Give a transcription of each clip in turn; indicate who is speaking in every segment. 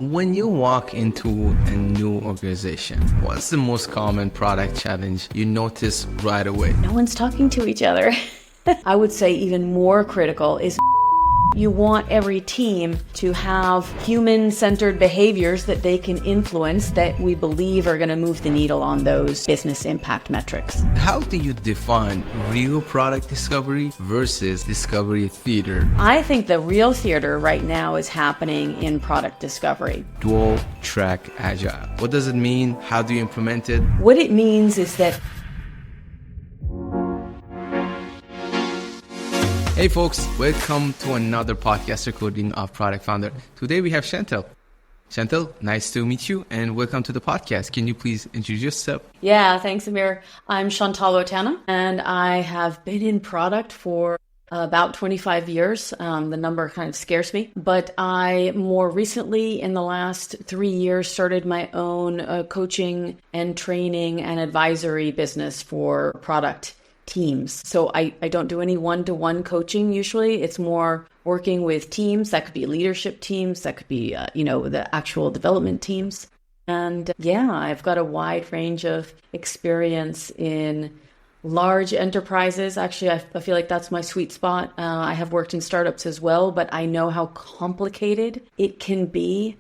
Speaker 1: When you walk into a new organization, what's the most common product challenge you notice right away?
Speaker 2: No one's talking to each other. I would say even more critical is you want every team to have human-centered behaviors that they can influence that we believe are going to move the needle on those business impact metrics.
Speaker 1: How do you define real product discovery versus discovery theater?
Speaker 2: I think the real theater right now is happening in product discovery.
Speaker 1: Dual track Agile. What does it mean? How do you implement it?
Speaker 2: What it means is that
Speaker 1: Hey folks, welcome to another podcast recording of Product Founder. Today we have Chantal. Chantal, nice to meet you and welcome to the podcast. Can you please introduce yourself?
Speaker 2: Yeah, thanks, Amir. I'm Chantal Botana, and I have been in product for about 25 years. The number kind of scares me, but I more recently in the last 3 years started my own coaching and training and advisory business for product teams. So I don't do any one-to-one coaching usually. It's more working with teams. That could be leadership teams. That could be, the actual development teams. And I've got a wide range of experience in large enterprises. Actually, I feel like that's my sweet spot. I have worked in startups as well, but I know how complicated it can be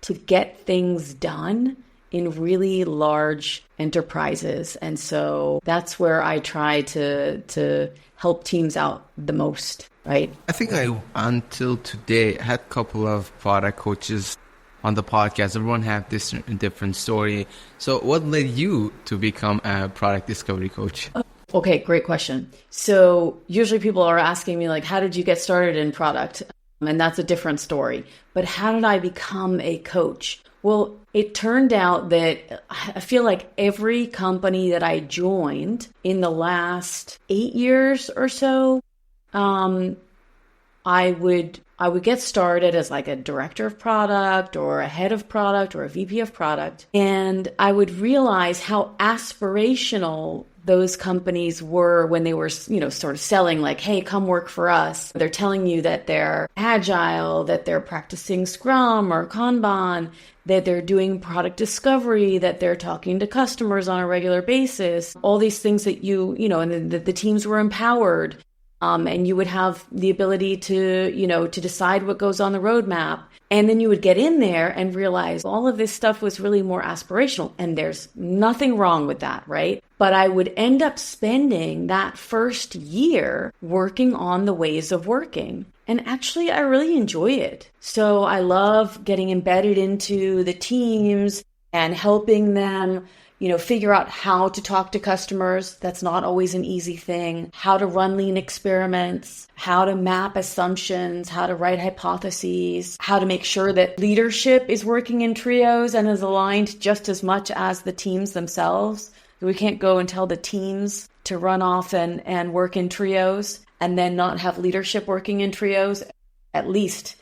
Speaker 2: to get things done in really large enterprises. And so that's where I try to help teams out the most, right?
Speaker 1: I think until today, had a couple of product coaches on the podcast. Everyone have this different story. So what led you to become a product discovery coach?
Speaker 2: Okay, great question. So usually people are asking me like, how did you get started in product? And that's a different story. But how did I become a coach? Well, it turned out that I feel like every company that I joined in the last 8 years or so, I would get started as like a director of product or a head of product or a VP of product. And I would realize how aspirational those companies were when they were, sort of selling like, hey, come work for us. They're telling you that they're agile, that they're practicing Scrum or Kanban, that they're doing product discovery, that they're talking to customers on a regular basis, all these things that and the teams were empowered. And you would have the ability to decide what goes on the roadmap. And then you would get in there and realize all of this stuff was really more aspirational. And there's nothing wrong with that, right? But I would end up spending that first year working on the ways of working. And actually, I really enjoy it. So I love getting embedded into the teams and helping them figure out how to talk to customers. That's not always an easy thing. How to run lean experiments, how to map assumptions, how to write hypotheses, how to make sure that leadership is working in trios and is aligned just as much as the teams themselves. We can't go and tell the teams to run off and work in trios and then not have leadership working in trios. At least,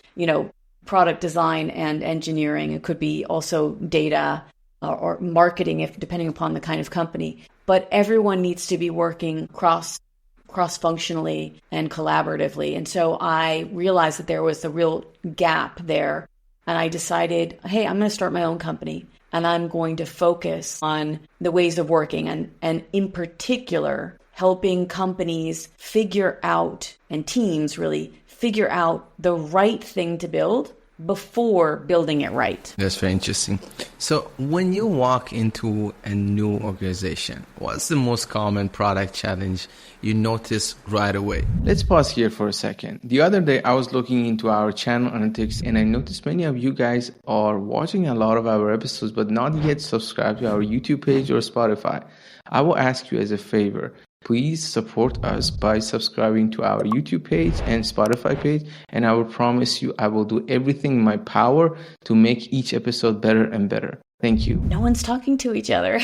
Speaker 2: product design and engineering. It could be also data or marketing, if depending upon the kind of company. But everyone needs to be working cross-functionally and collaboratively. And so I realized that there was a real gap there. And I decided, hey, I'm going to start my own company. And I'm going to focus on the ways of working and in particular, helping companies figure out, and teams really figure out the right thing to build before building it right.
Speaker 1: That's very interesting. So when you walk into a new organization, what's the most common product challenge you notice right away? Let's pause here for a second. The other day, I was looking into our channel analytics and I noticed many of you guys are watching a lot of our episodes, but not yet subscribed to our YouTube page or Spotify. I will ask you as a favor, please support us by subscribing to our YouTube page and Spotify page, and I will promise you I will do everything in my power to make each episode better and better. Thank you.
Speaker 2: No one's talking to each other.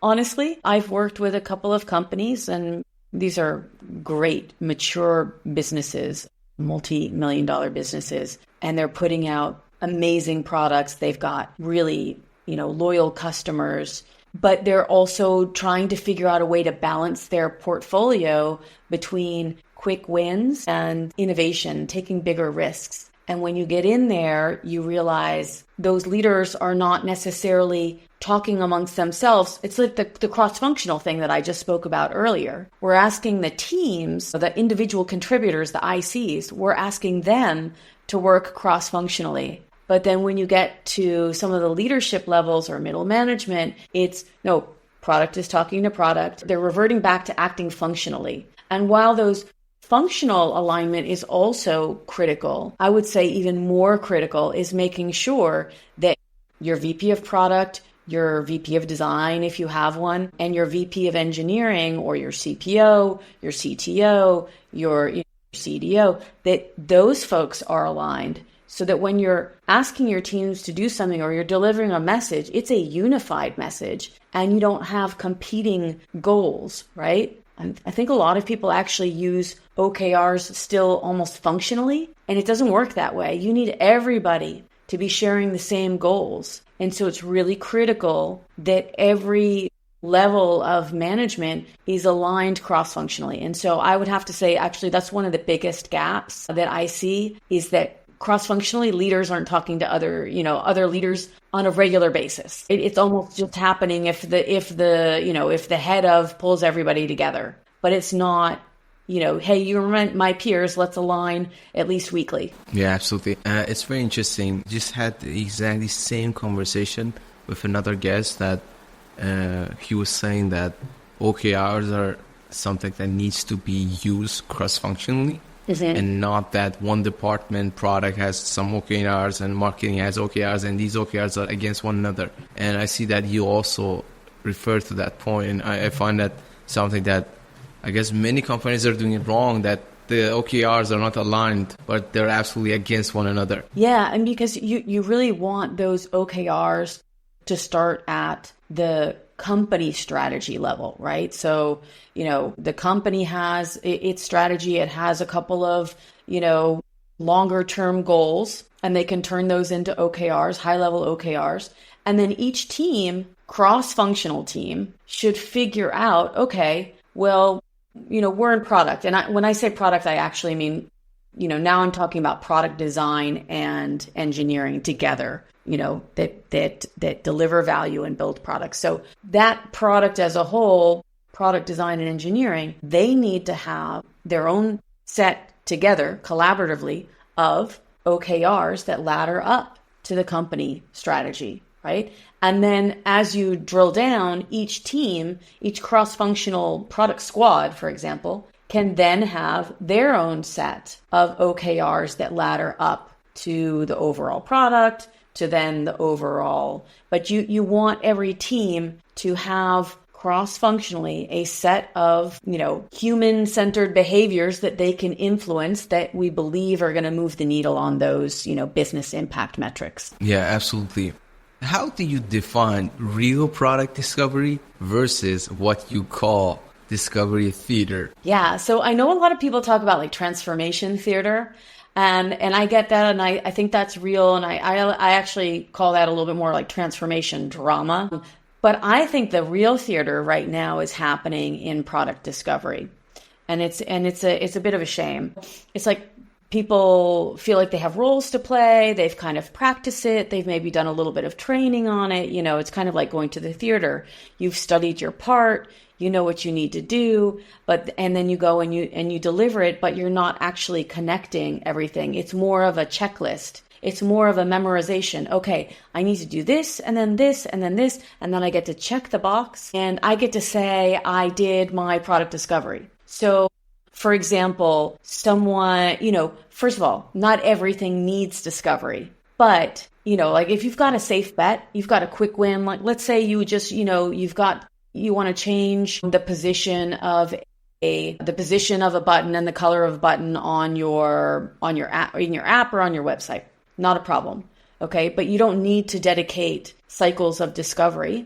Speaker 2: Honestly, I've worked with a couple of companies, and these are great, mature businesses, multi-million-dollar businesses, and they're putting out amazing products. They've got really, loyal customers. But they're also trying to figure out a way to balance their portfolio between quick wins and innovation, taking bigger risks. And when you get in there, you realize those leaders are not necessarily talking amongst themselves. It's like the cross-functional thing that I just spoke about earlier. We're asking the teams, the individual contributors, the ICs, we're asking them to work cross-functionally. But then when you get to some of the leadership levels or middle management, it's no, product is talking to product. They're reverting back to acting functionally. And while those functional alignment is also critical, I would say even more critical is making sure that your VP of product, your VP of design, if you have one, and your VP of engineering or your CPO, your CTO, your CDO, that those folks are aligned so that when you're asking your teams to do something or you're delivering a message, it's a unified message and you don't have competing goals, right? And I think a lot of people actually use OKRs still almost functionally, and it doesn't work that way. You need everybody to be sharing the same goals. And so it's really critical that every level of management is aligned cross-functionally. And so I would have to say, actually, that's one of the biggest gaps that I see is that cross-functionally leaders aren't talking to other leaders on a regular basis. It's almost just happening if the head of pulls everybody together, but it's not, hey, you're my peers, let's align at least weekly.
Speaker 1: Yeah, absolutely. It's very interesting. Just had the exactly same conversation with another guest that he was saying that OKRs are something that needs to be used cross-functionally. And not that one department, product has some OKRs and marketing has OKRs and these OKRs are against one another. And I see that you also refer to that point, and I find that something that I guess many companies are doing it wrong, that the OKRs are not aligned, but they're absolutely against one another.
Speaker 2: Yeah, and because you really want those OKRs to start at the company strategy level, right? So, the company has its strategy. It has a couple of, longer term goals, and they can turn those into OKRs, high level OKRs. And then each team, cross-functional team, should figure out, okay, well, we're in product. And when I say product, I actually mean, now I'm talking about product design and engineering together. That deliver value and build products. So that product as a whole, product design and engineering, they need to have their own set together collaboratively of OKRs that ladder up to the company strategy, right? And then as you drill down, each team, each cross-functional product squad, for example, can then have their own set of OKRs that ladder up to the overall product, to then the overall, but you want every team to have cross-functionally a set of, human-centered behaviors that they can influence that we believe are going to move the needle on those, business impact metrics.
Speaker 1: Yeah, absolutely. How do you define real product discovery versus what you call discovery theater?
Speaker 2: Yeah, so I know a lot of people talk about like transformation theater. And I get that, and I think that's real, and I actually call that a little bit more like transformation drama. But I think the real theater right now is happening in product discovery, and it's a bit of a shame. It's like people feel like they have roles to play. They've kind of practiced it. They've maybe done a little bit of training on it. It's kind of like going to the theater. You've studied your part. You know what you need to do, and then you go and you deliver it, but you're not actually connecting everything. It's more of a checklist. It's more of a memorization. Okay, I need to do this, and then this, and then this, and then I get to check the box, and I get to say I did my product discovery. So, for example, someone, first of all, not everything needs discovery, but, like if you've got a safe bet, you've got a quick win, like let's say you just, you want to change the position of a button and the color of a button on your app, or in your app or on your website. Not a problem. Okay. But you don't need to dedicate cycles of discovery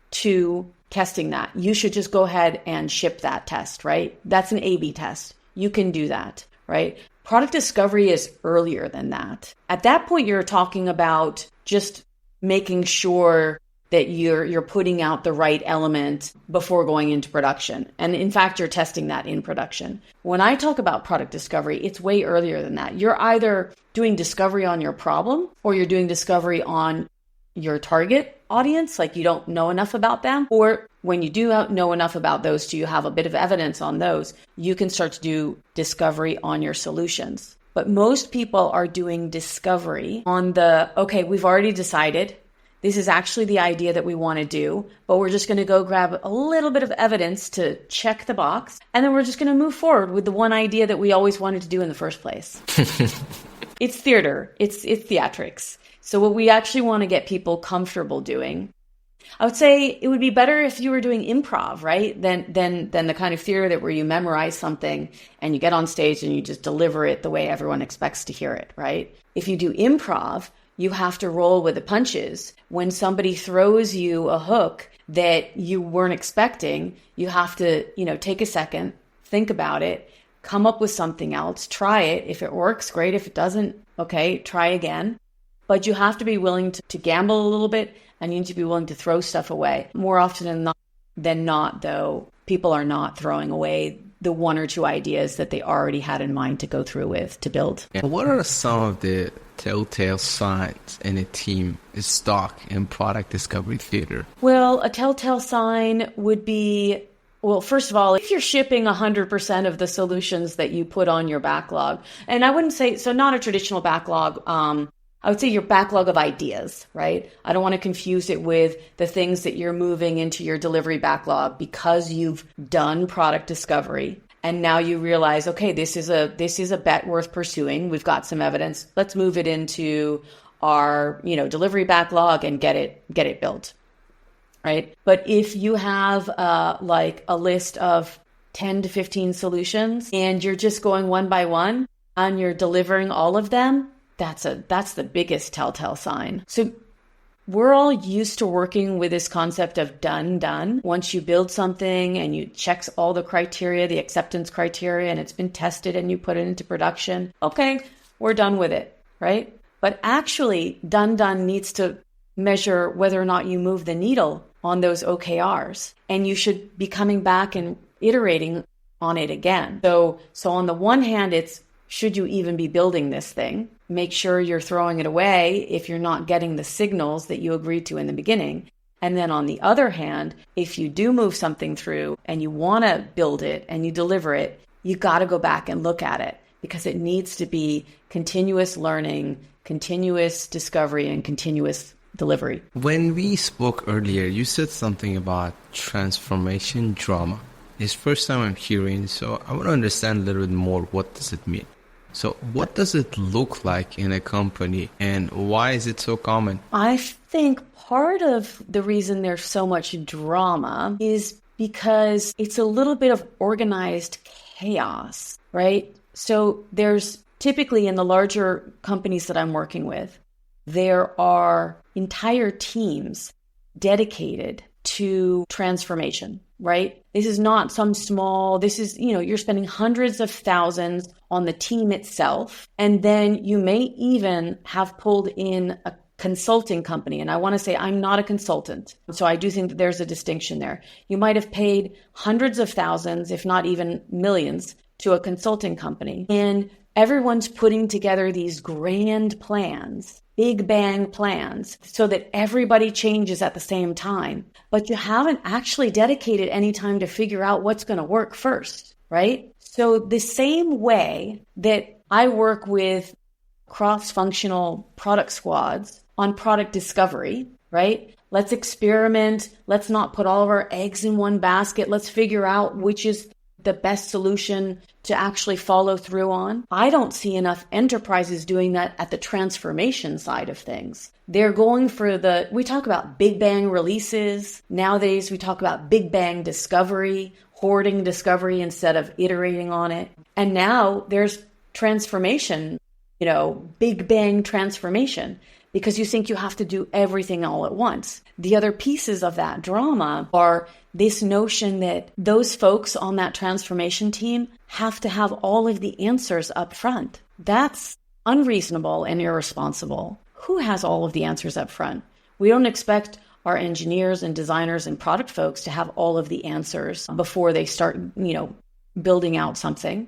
Speaker 2: to testing that. You should just go ahead and ship that test, right? That's an A/B test. You can do that, right? Product discovery is earlier than that. At that point, you're talking about just making sure that you're putting out the right element before going into production. And in fact, you're testing that in production. When I talk about product discovery, it's way earlier than that. You're either doing discovery on your problem or you're doing discovery on your target audience, like you don't know enough about them. Or when you do know enough about those two, you have a bit of evidence on those, you can start to do discovery on your solutions. But most people are doing discovery on okay, we've already decided this is actually the idea that we want to do, but we're just going to go grab a little bit of evidence to check the box. And then we're just going to move forward with the one idea that we always wanted to do in the first place. It's theater. It's theatrics. So what we actually want to get people comfortable doing, I would say it would be better if you were doing improv, right? Than the kind of theater that where you memorize something and you get on stage and you just deliver it the way everyone expects to hear it, right? If you do improv, you have to roll with the punches. When somebody throws you a hook that you weren't expecting, you have to, take a second, think about it, come up with something else, try it. If it works, great. If it doesn't, okay, try again. But you have to be willing to gamble a little bit, and you need to be willing to throw stuff away. More often than not, though, people are not throwing away the one or two ideas that they already had in mind to go through with, to build.
Speaker 1: What are some of the telltale signs in a team is stuck in product discovery theater?
Speaker 2: Well, a telltale sign would be, well, first of all, if you're shipping 100% of the solutions that you put on your backlog, and I wouldn't say, so not a traditional backlog, I would say your backlog of ideas, right? I don't want to confuse it with the things that you're moving into your delivery backlog because you've done product discovery. And now you realize, okay, this is a bet worth pursuing. We've got some evidence. Let's move it into our, delivery backlog and get it built, right? But if you have like a list of 10 to 15 solutions and you're just going one by one and you're delivering all of them, that's the biggest telltale sign. So we're all used to working with this concept of done. Once you build something and you check all the criteria, the acceptance criteria, and it's been tested and you put it into production, okay, we're done with it, right? But actually, done needs to measure whether or not you move the needle on those OKRs. And you should be coming back and iterating on it again. So on the one hand, it's, should you even be building this thing? Make sure you're throwing it away if you're not getting the signals that you agreed to in the beginning. And then on the other hand, if you do move something through and you want to build it and you deliver it, you got to go back and look at it because it needs to be continuous learning, continuous discovery, and continuous delivery.
Speaker 1: When we spoke earlier, you said something about transformation drama. It's first time I'm hearing, so I want to understand a little bit more. What does it mean? So what does it look like in a company and why is it so common?
Speaker 2: I think part of the reason there's so much drama is because it's a little bit of organized chaos, right? So there's typically in the larger companies that I'm working with, there are entire teams dedicated to transformation, right? This is not some small, this is, you're spending hundreds of thousands on the team itself. And then you may even have pulled in a consulting company. And I want to say I'm not a consultant. So I do think that there's a distinction there. You might have paid hundreds of thousands, if not even millions, to a consulting company. And everyone's putting together these grand plans, big bang plans, so that everybody changes at the same time. But you haven't actually dedicated any time to figure out what's going to work first, right? So the same way that I work with cross-functional product squads on product discovery, right? Let's experiment. Let's not put all of our eggs in one basket. Let's figure out which is the best solution to actually follow through on. I don't see enough enterprises doing that at the transformation side of things. They're going for we talk about big bang releases. Nowadays, we talk about big bang discovery, hoarding discovery instead of iterating on it. And now there's transformation, big bang transformation, because you think you have to do everything all at once. The other pieces of that drama are this notion that those folks on that transformation team have to have all of the answers up front. That's unreasonable and irresponsible. Who has all of the answers up front? We don't expect our engineers and designers and product folks to have all of the answers before they start, building out something.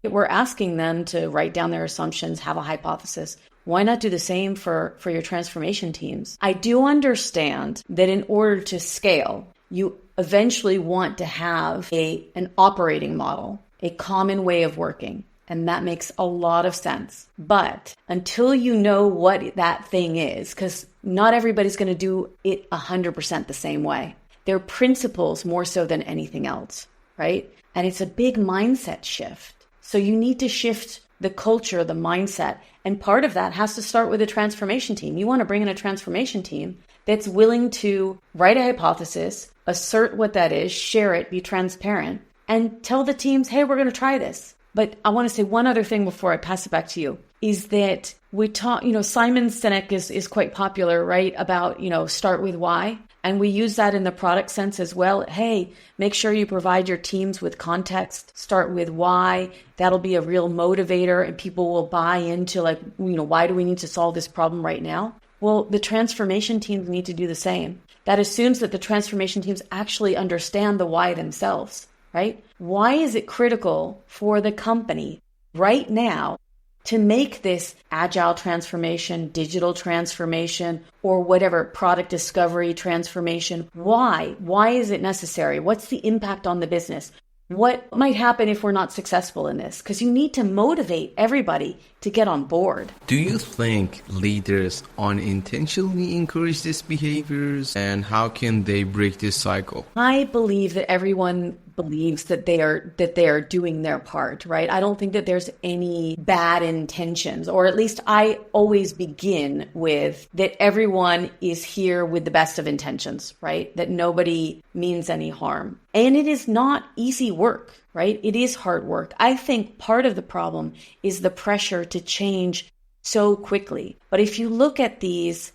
Speaker 2: We're asking them to write down their assumptions, have a hypothesis. Why not do the same for your transformation teams? I do understand that in order to scale, you eventually want to have an operating model, a common way of working. And that makes a lot of sense. But until you know what that thing is, because not everybody's going to do it 100% the same way. They're principles more so than anything else, right? And it's a big mindset shift. So you need to shift the culture, the mindset. And part of that has to start with a transformation team. You want to bring in a transformation team that's willing to write a hypothesis, assert what that is, share it, be transparent, and tell the teams, hey, we're going to try this. But I want to say one other thing before I pass it back to you, is that we talk, Simon Sinek is quite popular, right? About, start with why. And we use that in the product sense as well. Hey, make sure you provide your teams with context. Start with why. That'll be a real motivator and people will buy into why do we need to solve this problem right now? Well, the transformation teams need to do the same. That assumes that the transformation teams actually understand the why themselves, right? Why is it critical for the company right now to make this agile transformation, digital transformation, or whatever, product discovery transformation? Why? Why is it necessary? What's the impact on the business? What might happen if we're not successful in this? Because you need to motivate everybody to get on board.
Speaker 1: Do you think leaders unintentionally encourage these behaviors, and how can they break this cycle?
Speaker 2: I believe that everyone believes that they are doing their part, right? I don't think that there's any bad intentions, or at least I always begin with that everyone is here with the best of intentions, right? That nobody means any harm. And it is not easy work, right? It is hard work. I think part of the problem is the pressure to change so quickly. But if you look at these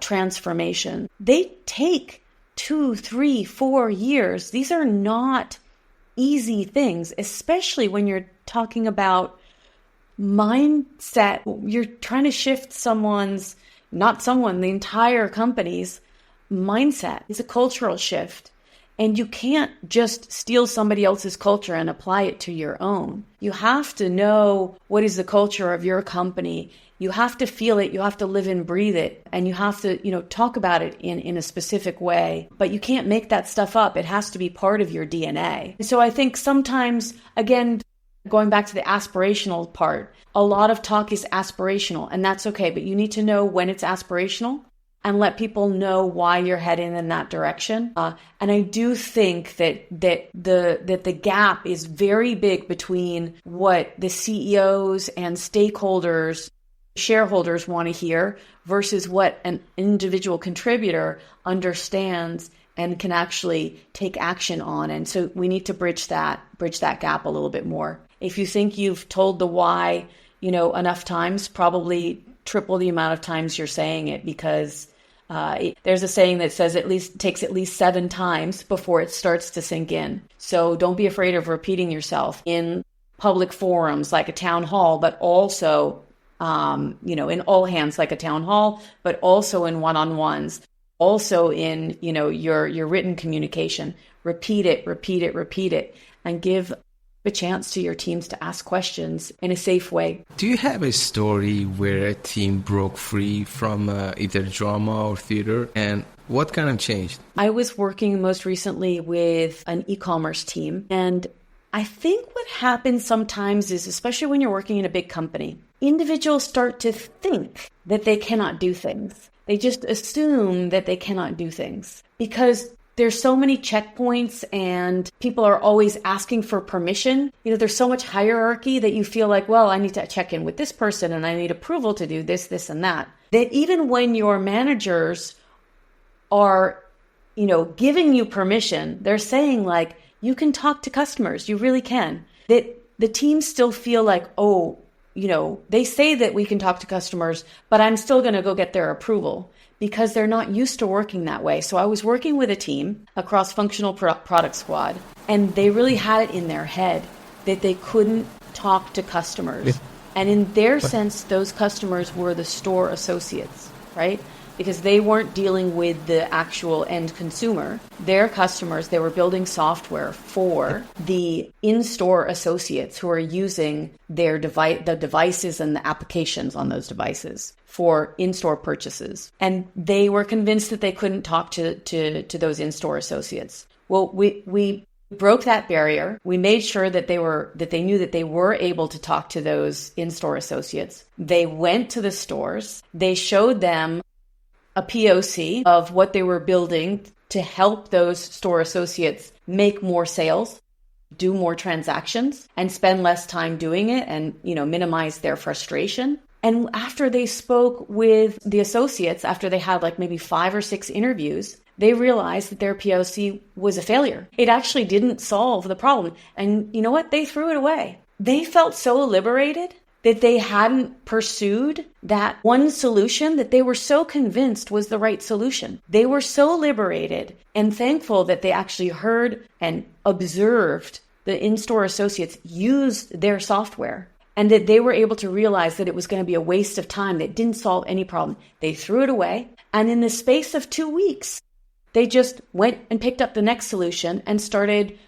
Speaker 2: transformations, they take 2, 3, 4 years. These are not easy things, especially when you're talking about mindset. You're trying to shift the entire company's mindset. It's a cultural shift. And you can't just steal somebody else's culture and apply it to your own. You have to know what is the culture of your company. You have to feel it. You have to live and breathe it. And you have to, talk about it in a specific way. But you can't make that stuff up. It has to be part of your DNA. So I think sometimes, again, going back to the aspirational part, a lot of talk is aspirational, and that's okay. But you need to know when it's aspirational and let people know why you're heading in that direction. And I do think that the gap is very big between what the CEOs and stakeholders, shareholders want to hear versus what an individual contributor understands and can actually take action on. And so we need to bridge that gap a little bit more. If you think you've told the why, enough times, probably triple the amount of times you're saying it, because there's a saying that says takes at least 7 times before it starts to sink in. So don't be afraid of repeating yourself in public forums like a town hall, but also, in all hands like a town hall, but also in one-on-ones, also in, your written communication. Repeat it, and give a chance to your teams to ask questions in a safe way.
Speaker 1: Do you have a story where a team broke free from either drama or theater, and what kind of changed?
Speaker 2: I was working most recently with an e-commerce team, and I think what happens sometimes is, especially when you're working in a big company, individuals start to think that they cannot do things. They just assume that they cannot do things because there's so many checkpoints and people are always asking for permission. There's so much hierarchy that you feel like, well, I need to check in with this person and I need approval to do this, this, and that. That even when your managers are, giving you permission, they're saying like, you can talk to customers, you really can. That the teams still feel like, they say that we can talk to customers, but I'm still going to go get their approval, because they're not used to working that way. So I was working with a team, a cross-functional product squad, and they really had it in their head that they couldn't talk to customers. And in their sense, those customers were the store associates, right? because they weren't dealing with the actual end consumer. Their customers, they were building software for the in-store associates who are using their the devices and the applications on those devices for in-store purchases. And they were convinced that they couldn't talk to those in-store associates. Well, we broke that barrier. We made sure that they knew that they were able to talk to those in-store associates. They went to the stores. They showed them a POC of what they were building to help those store associates make more sales, do more transactions, and spend less time doing it and, minimize their frustration. And after they spoke with the associates, after they had like maybe 5 or 6 interviews, they realized that their POC was a failure. It actually didn't solve the problem. And you know what? They threw it away. They felt so liberated that they hadn't pursued that one solution that they were so convinced was the right solution. They were so liberated and thankful that they actually heard and observed the in-store associates use their software, and that they were able to realize that it was going to be a waste of time that didn't solve any problem. They threw it away, and in the space of 2 weeks, they just went and picked up the next solution and started,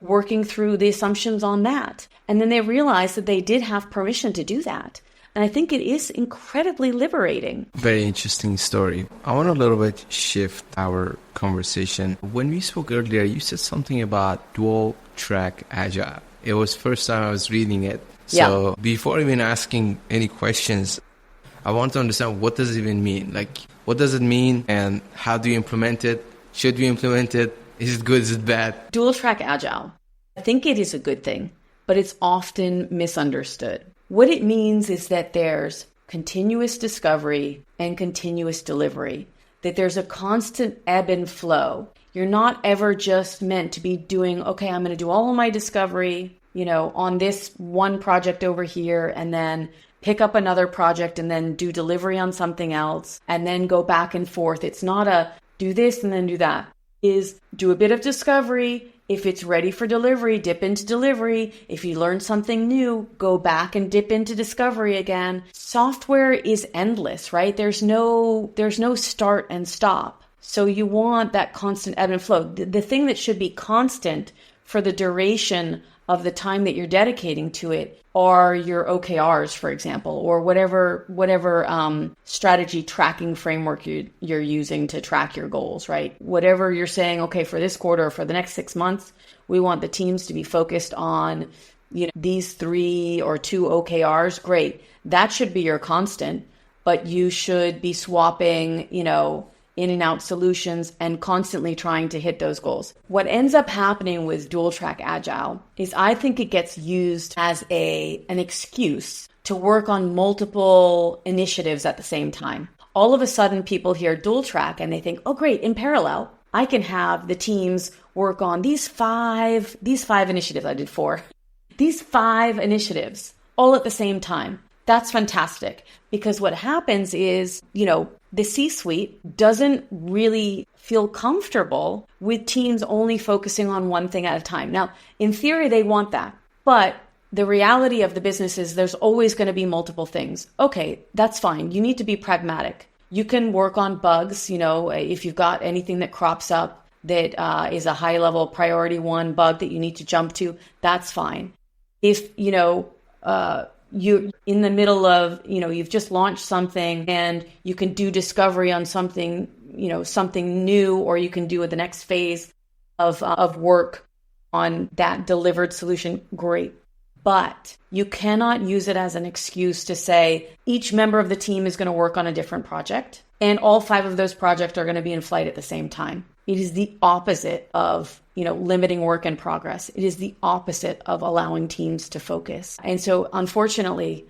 Speaker 2: working through the assumptions on that. And then they realized that they did have permission to do that. And I think it is incredibly liberating.
Speaker 1: Very interesting story. I want to a little bit shift our conversation. When we spoke earlier, you said something about dual track Agile. It was first time I was reading it. So before even asking any questions, I want to understand, what does it even mean? Like, what does it mean and how do you implement it? Should we implement it? Is it good? Is it bad?
Speaker 2: Dual track Agile. I think it is a good thing, but it's often misunderstood. What it means is that there's continuous discovery and continuous delivery, that there's a constant ebb and flow. You're not ever just meant to be doing, okay, I'm going to do all of my discovery, on this one project over here, and then pick up another project and then do delivery on something else and then go back and forth. It's not a do this and then do that. Is do a bit of discovery. If it's ready for delivery, dip into delivery. If you learn something new, go back and dip into discovery again. Software is endless, right? There's no start and stop. So you want that constant ebb and flow. The thing that should be constant for the duration of the time that you're dedicating to it are your OKRs, for example, or whatever strategy tracking framework you're using to track your goals, right? Whatever you're saying, okay, for this quarter or for the next 6 months, we want the teams to be focused on, these 3 or 2 OKRs. Great. That should be your constant, but you should be swapping, in and out solutions and constantly trying to hit those goals. What ends up happening with dual track Agile is I think it gets used as an excuse to work on multiple initiatives at the same time. All of a sudden people hear dual track and they think, oh great, in parallel, I can have the teams work on these five initiatives. I did 4. These 5 initiatives all at the same time. That's fantastic, because what happens is, the C-suite doesn't really feel comfortable with teams only focusing on one thing at a time. Now, in theory, they want that, but the reality of the business is there's always going to be multiple things. Okay, that's fine. You need to be pragmatic. You can work on bugs, if you've got anything that crops up that is a high-level priority 1 bug that you need to jump to, that's fine. If, you're in the middle of, you've just launched something and you can do discovery on something, something new, or you can do the next phase of work on that delivered solution. Great. But you cannot use it as an excuse to say each member of the team is going to work on a different project and all 5 of those projects are going to be in flight at the same time. It is the opposite of, limiting work in progress. It is the opposite of allowing teams to focus. And so unfortunately,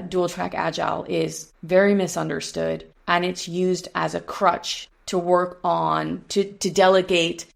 Speaker 2: dual track Agile is very misunderstood, and it's used as a crutch to work on, to delegate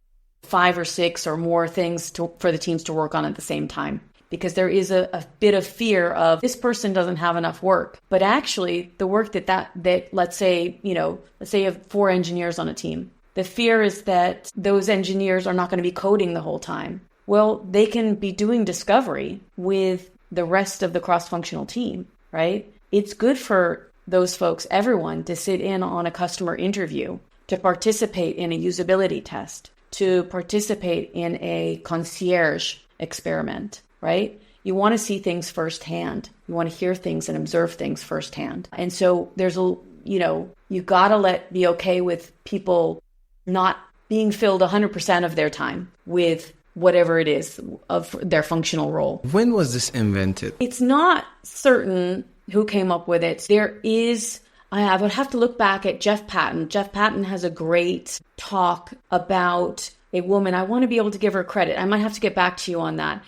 Speaker 2: 5 or 6 or more things for the teams to work on at the same time. Because there is a bit of fear of this person doesn't have enough work. But actually the work that let's say you have 4 engineers on a team. The fear is that those engineers are not going to be coding the whole time. Well, they can be doing discovery with the rest of the cross-functional team, right? It's good for those folks, everyone, to sit in on a customer interview, to participate in a usability test, to participate in a concierge experiment, right? You want to see things firsthand. You want to hear things and observe things firsthand. And so there's you got to be okay with people not being filled 100% of their time with whatever it is of their functional role.
Speaker 1: When was this invented?
Speaker 2: It's not certain who came up with it. I would have to look back at Jeff Patton. Jeff Patton has a great talk about a woman. I want to be able to give her credit. I might have to get back to you on that.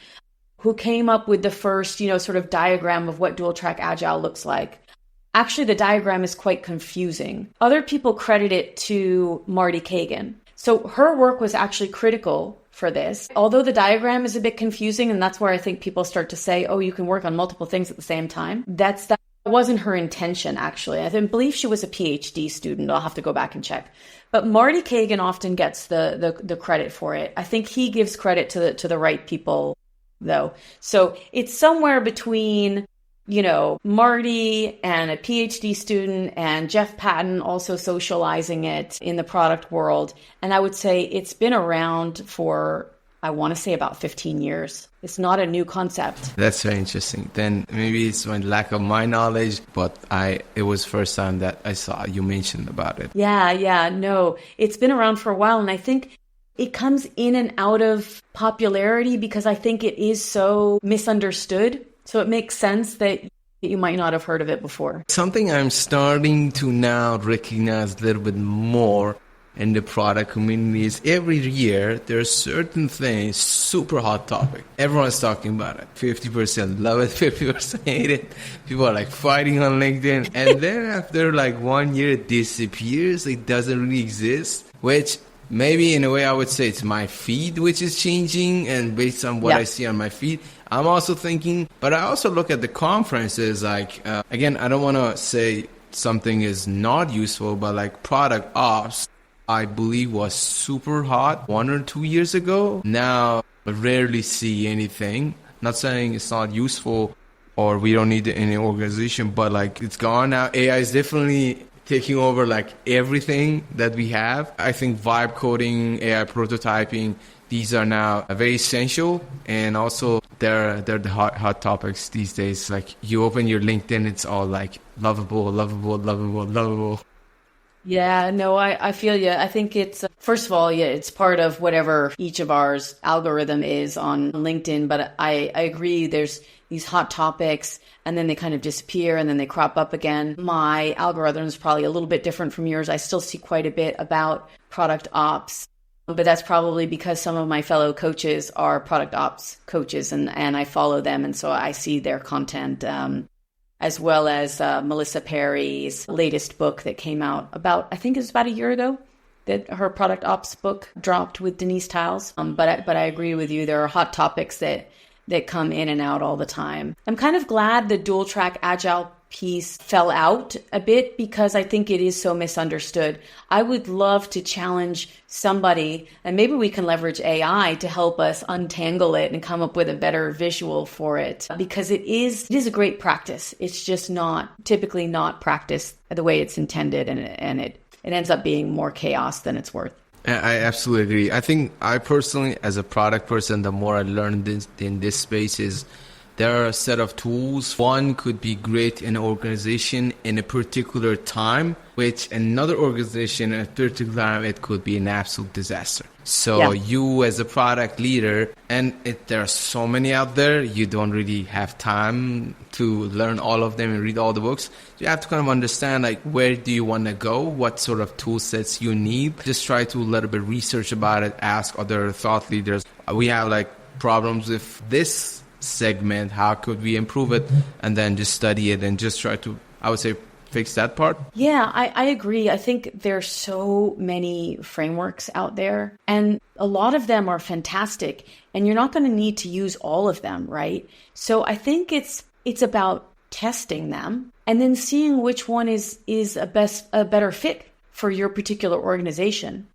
Speaker 2: Who came up with the first, sort of diagram of what dual track agile looks like. Actually, the diagram is quite confusing. Other people credit it to Marty Kagan. So her work was actually critical for this. Although the diagram is a bit confusing, and that's where I think people start to say, oh, you can work on multiple things at the same time. That wasn't her intention, actually. I believe she was a PhD student. I'll have to go back and check. But Marty Kagan often gets the credit for it. I think he gives credit to the right people, though. So it's somewhere between, Marty and a PhD student and Jeff Patton also socializing it in the product world. And I would say it's been around for, I want to say, about 15 years. It's not a new concept.
Speaker 1: That's very interesting. Then maybe it's my lack of my knowledge, but it was first time that I saw you mentioned about it.
Speaker 2: Yeah, no, it's been around for a while. And I think it comes in and out of popularity because I think it is so misunderstood. So it makes sense that you might not have heard of it before.
Speaker 1: Something I'm starting to now recognize a little bit more in the product community is every year there's certain things, super hot topic. Everyone's talking about it. 50% love it, 50% hate it. People are like fighting on LinkedIn. And then after like 1 year it disappears. It doesn't really exist, which maybe in a way I would say it's my feed which is changing, and based on what I see on my feed, I'm also thinking, but I also look at the conferences like, again, I don't want to say something is not useful, but like product ops, I believe was super hot 1 or 2 years ago. Now I rarely see anything. Not saying it's not useful or we don't need it in an organization, but like it's gone now. AI is definitely taking over like everything that we have. I think vibe coding, AI prototyping, these are now very essential, and also they're the hot topics these days. Like you open your LinkedIn, it's all like lovable.
Speaker 2: Yeah, no, I feel you. I think it's, first of all, it's part of whatever each of ours algorithm is on LinkedIn. But I agree, there's these hot topics and then they kind of disappear and then they crop up again. My algorithm is probably a little bit different from yours. I still see quite a bit about product ops, but that's probably because some of my fellow coaches are product ops coaches and I follow them. And so I see their content, as well as Melissa Perry's latest book that came out I think it was about a year ago, that her product ops book dropped with Denise Tiles. But I agree with you. There are hot topics that come in and out all the time. I'm kind of glad the dual track agile piece fell out a bit because I think it is so misunderstood. I would love to challenge somebody, and maybe we can leverage AI to help us untangle it and come up with a better visual for it, because it is a great practice. It's just typically not practiced the way it's intended, and it ends up being more chaos than it's worth.
Speaker 1: I absolutely agree. I think I personally, as a product person, the more I learn in this space is there are a set of tools. One could be great in an organization in a particular time, which another organization at a particular time, it could be an absolute disaster. So you as a product leader, and there are so many out there, you don't really have time to learn all of them and read all the books. You have to kind of understand like where do you want to go, what sort of tool sets you need. Just try to a little bit research about it, ask other thought leaders. We have like problems with this segment, how could we improve it, and then just study it and just try to, I would say, fix that part.
Speaker 2: Yeah, I agree. I think there's so many frameworks out there and a lot of them are fantastic, and you're not going to need to use all of them, right? So I think it's about testing them and then seeing which one is a better fit for your particular organization.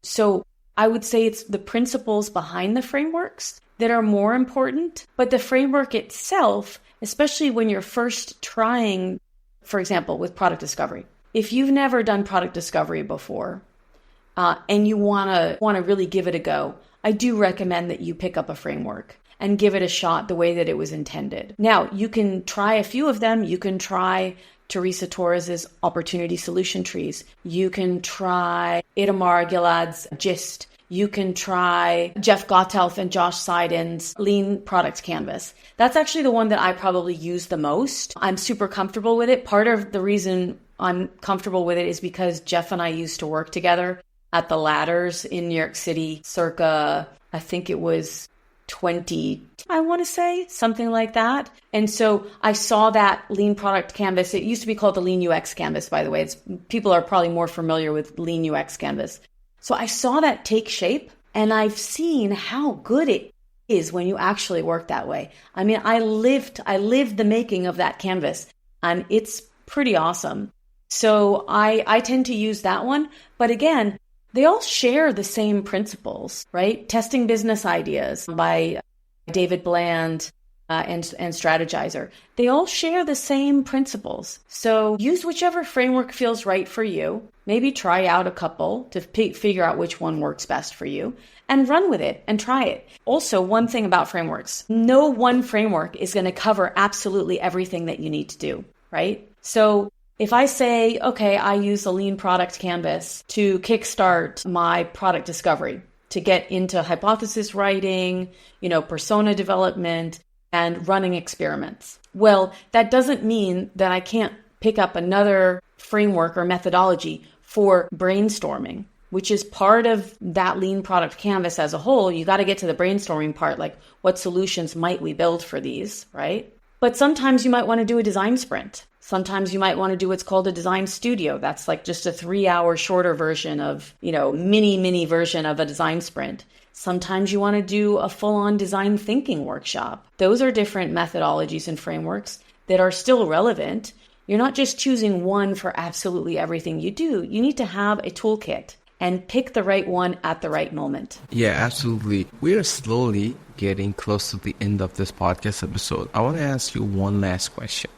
Speaker 2: So I would say it's the principles behind the frameworks that are more important, but the framework itself, especially when you're first trying for example, with product discovery. If you've never done product discovery before, and you want to really give it a go, I do recommend that you pick up a framework and give it a shot the way that it was intended. Now, you can try a few of them. You can try Teresa Torres's opportunity solution trees. You can try Itamar Gilad's GIST. You can try Jeff Gotthelf and Josh Seiden's Lean Product Canvas. That's actually the one that I probably use the most. I'm super comfortable with it. Part of the reason I'm comfortable with it is because Jeff and I used to work together at the Ladders in New York City circa, I think it was 20, I want to say, something like that. And so I saw that Lean Product Canvas. It used to be called the Lean UX Canvas, by the way. People are probably more familiar with Lean UX Canvas. So I saw that take shape, and I've seen how good it is when you actually work that way. I mean, I lived the making of that canvas, and it's pretty awesome. So I tend to use that one. But again, they all share the same principles, right? Testing Business Ideas by David Bland and Strategizer. They all share the same principles. So use whichever framework feels right for you. Maybe try out a couple to figure out which one works best for you and run with it and try it. Also, one thing about frameworks, no one framework is going to cover absolutely everything that you need to do, right? So if I say, okay, I use a Lean Product Canvas to kickstart my product discovery, to get into hypothesis writing, persona development, and running experiments. Well, that doesn't mean that I can't pick up another framework or methodology for brainstorming, which is part of that Lean Product Canvas as a whole. You got to get to the brainstorming part, like what solutions might we build for these, right? But sometimes you might want to do a design sprint. Sometimes you might want to do what's called a design studio. That's like just a 3-hour shorter version of, mini version of a design sprint. Sometimes you want to do a full-on design thinking workshop. Those are different methodologies and frameworks that are still relevant. You're not just choosing one for absolutely everything you do. You need to have a toolkit and pick the right one at the right moment.
Speaker 1: Yeah, absolutely. We are slowly getting close to the end of this podcast episode. I want to ask you one last question.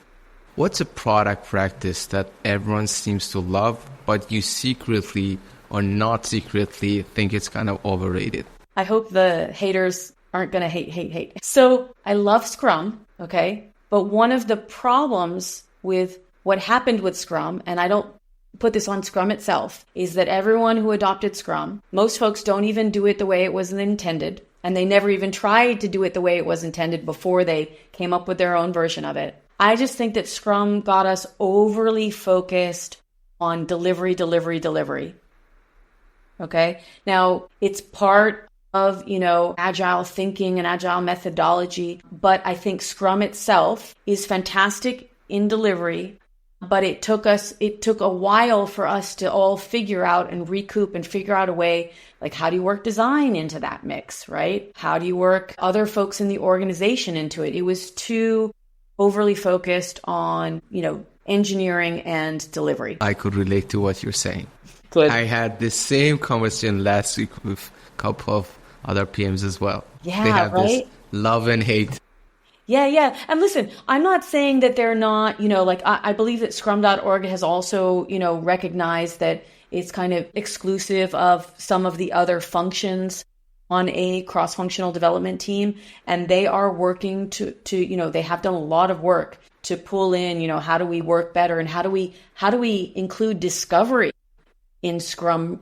Speaker 1: What's a product practice that everyone seems to love, but you secretly or not secretly think it's kind of overrated?
Speaker 2: I hope the haters aren't going to hate. So I love Scrum, okay? But one of the problems with what happened with Scrum, and I don't put this on Scrum itself, is that everyone who adopted Scrum, most folks don't even do it the way it was intended, and they never even tried to do it the way it was intended before they came up with their own version of it. I just think that Scrum got us overly focused on delivery. Okay? Now, it's part of, Agile thinking and Agile methodology, but I think Scrum itself is fantastic in delivery, but it took a while for us to all figure out and recoup and figure out a way, like how do you work design into that mix, right? How do you work other folks in the organization into it? It was too overly focused on, engineering and delivery.
Speaker 1: I could relate to what you're saying.
Speaker 2: Good.
Speaker 1: I had the same conversation last week with a couple of other PMs as well.
Speaker 2: Yeah,
Speaker 1: they have
Speaker 2: right?
Speaker 1: this love and hate.
Speaker 2: Yeah. And listen, I'm not saying that they're not, I believe that scrum.org has also, recognized that it's kind of exclusive of some of the other functions on a cross-functional development team. And they are working to they have done a lot of work to pull in, how do we work better and how do we include discovery in Scrum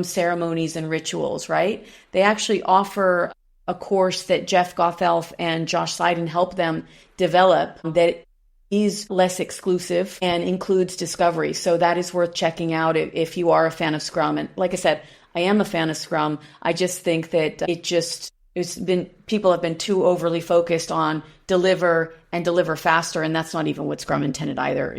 Speaker 2: ceremonies and rituals, right? They actually offer a course that Jeff Gotthelf and Josh Seiden help them develop that is less exclusive and includes discovery. So that is worth checking out if you are a fan of Scrum. And like I said, I am a fan of Scrum. I just think that people have been too overly focused on deliver faster, and that's not even what Scrum intended either,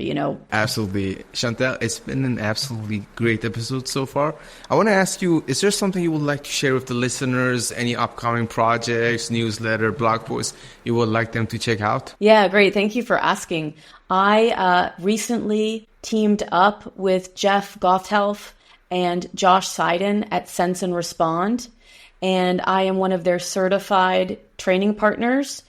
Speaker 1: Absolutely. Chantal, it's been an absolutely great episode so far. I want to ask you, is there something you would like to share with the listeners? Any upcoming projects, newsletter, blog posts you would like them to check out?
Speaker 2: Yeah, great. Thank you for asking. I recently teamed up with Jeff Gotthelf and Josh Seiden at Sense and Respond, and I am one of their certified training partners.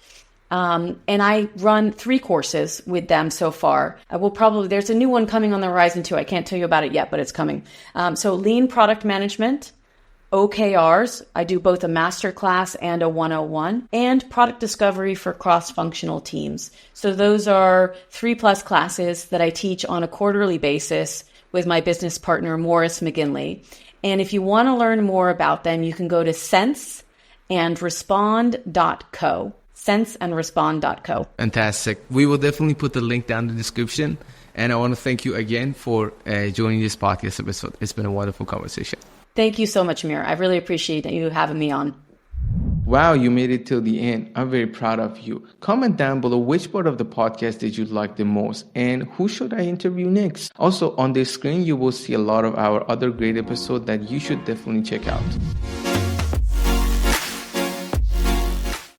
Speaker 2: And I run 3 courses with them so far. There's a new one coming on the horizon too. I can't tell you about it yet, but it's coming. So lean product management, OKRs, I do both a master class and a 101, and product discovery for cross-functional teams. So those are 3+ classes that I teach on a quarterly basis with my business partner, Morris McGinley. And if you want to learn more about them, you can go to senseandrespond.co. senseandrespond.co.
Speaker 1: Fantastic. We will definitely put the link down in the description. And I want to thank you again for joining this podcast episode. It's been a wonderful conversation.
Speaker 2: Thank you so much, Amir. I really appreciate you having me on.
Speaker 1: Wow, you made it till the end. I'm very proud of you. Comment down below which part of the podcast did you like the most and who should I interview next. Also, on the screen, you will see a lot of our other great episodes that you should definitely check out.